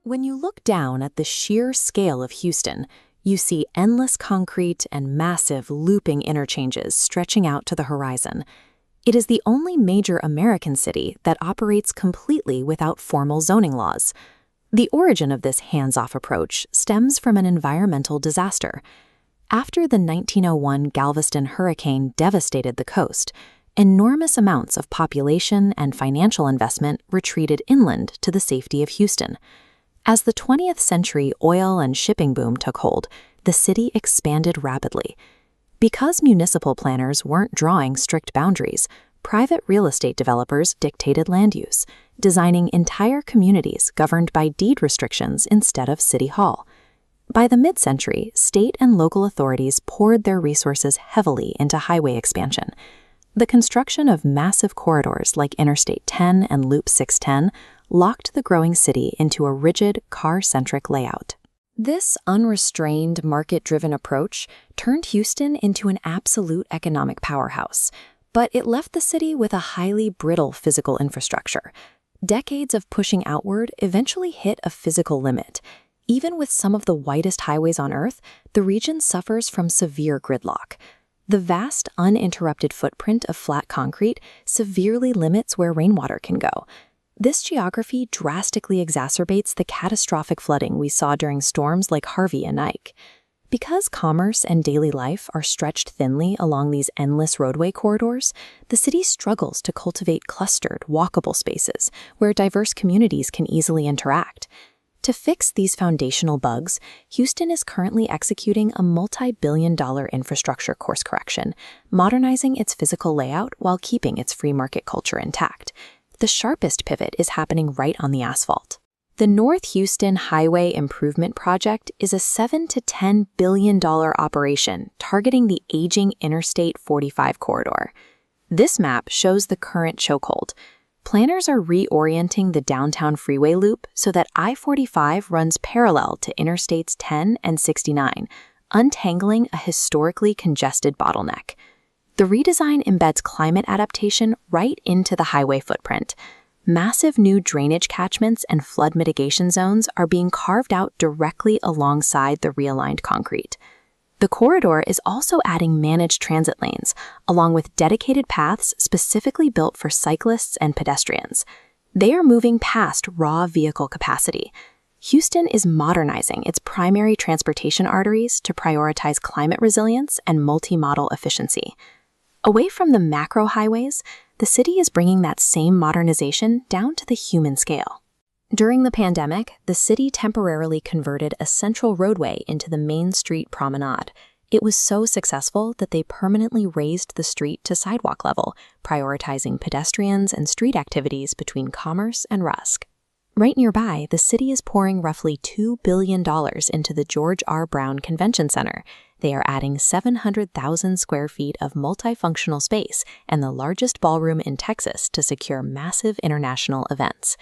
When you look down at the sheer scale of Houston, you see endless concrete and massive looping interchanges stretching out to the horizon. It is the only major American city that operates completely without formal zoning laws. The origin of this hands-off approach stems from an environmental disaster. After the 1901 Galveston hurricane devastated the coast, enormous amounts of population and financial investment retreated inland to the safety of Houston. As the 20th century oil and shipping boom took hold, the city expanded rapidly. Because municipal planners weren't drawing strict boundaries, private real estate developers dictated land use, designing entire communities governed by deed restrictions instead of City Hall. By the mid-century, state and local authorities poured their resources heavily into highway expansion. The construction of massive corridors like Interstate 10 and Loop 610 locked the growing city into a rigid, car-centric layout. This unrestrained, market-driven approach turned Houston into an absolute economic powerhouse, but it left the city with a highly brittle physical infrastructure. Decades of pushing outward eventually hit a physical limit. Even with some of the widest highways on Earth, the region suffers from severe gridlock. The vast, uninterrupted footprint of flat concrete severely limits where rainwater can go. This geography drastically exacerbates the catastrophic flooding we saw during storms like Harvey and Ike. Because commerce and daily life are stretched thinly along these endless roadway corridors, the city struggles to cultivate clustered, walkable spaces where diverse communities can easily interact. To fix these foundational bugs, Houston is currently executing a multi-billion-dollar infrastructure course correction, modernizing its physical layout while keeping its free market culture intact. The sharpest pivot is happening right on the asphalt. The North Houston Highway Improvement Project is a $7 to $10 billion operation targeting the aging Interstate 45 corridor. This map shows the current chokehold. Planners are reorienting the downtown freeway loop so that I-45 runs parallel to Interstates 10 and 69, untangling a historically congested bottleneck. The redesign embeds climate adaptation right into the highway footprint. Massive new drainage catchments and flood mitigation zones are being carved out directly alongside the realigned concrete. The corridor is also adding managed transit lanes, along with dedicated paths specifically built for cyclists and pedestrians. They are moving past raw vehicle capacity. Houston is modernizing its primary transportation arteries to prioritize climate resilience and multimodal efficiency. Away from the macro highways, the city is bringing that same modernization down to the human scale. During the pandemic, the city temporarily converted a central roadway into the Main Street Promenade. It was so successful that they permanently raised the street to sidewalk level, prioritizing pedestrians and street activities between Commerce and Rusk. Right nearby, the city is pouring roughly $2 billion into the George R. Brown Convention Center. They are adding 700,000 square feet of multifunctional space and the largest ballroom in Texas to secure massive international events.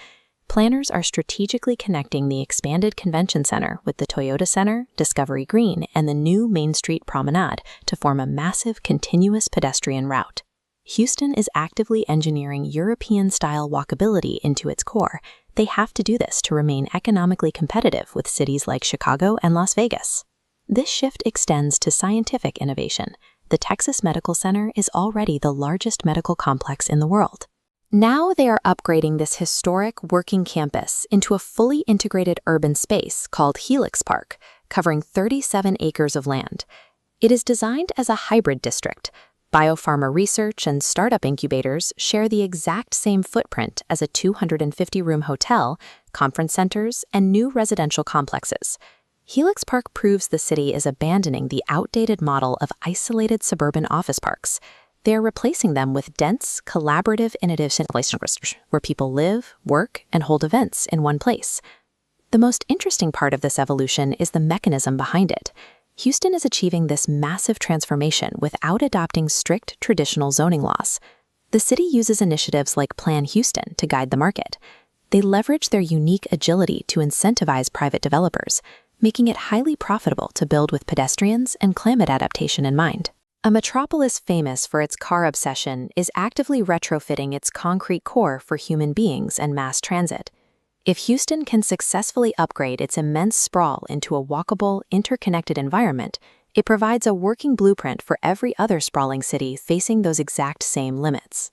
Planners are strategically connecting the expanded convention center with the Toyota Center, Discovery Green, and the new Main Street Promenade to form a massive continuous pedestrian route. Houston is actively engineering European-style walkability into its core. They have to do this to remain economically competitive with cities like Chicago and Las Vegas. This shift extends to scientific innovation. The Texas Medical Center is already the largest medical complex in the world. Now they are upgrading this historic working campus into a fully integrated urban space called Helix Park, covering 37 acres of land. It is designed as a hybrid district. Biopharma research and startup incubators share the exact same footprint as a 250-room hotel, conference centers, and new residential complexes. Helix Park proves the city is abandoning the outdated model of isolated suburban office parks. They are replacing them with dense, collaborative, innovative places where people live, work, and hold events in one place. The most interesting part of this evolution is the mechanism behind it. Houston is achieving this massive transformation without adopting strict traditional zoning laws. The city uses initiatives like Plan Houston to guide the market. They leverage their unique agility to incentivize private developers, making it highly profitable to build with pedestrians and climate adaptation in mind. A metropolis famous for its car obsession is actively retrofitting its concrete core for human beings and mass transit. If Houston can successfully upgrade its immense sprawl into a walkable, interconnected environment, it provides a working blueprint for every other sprawling city facing those exact same limits.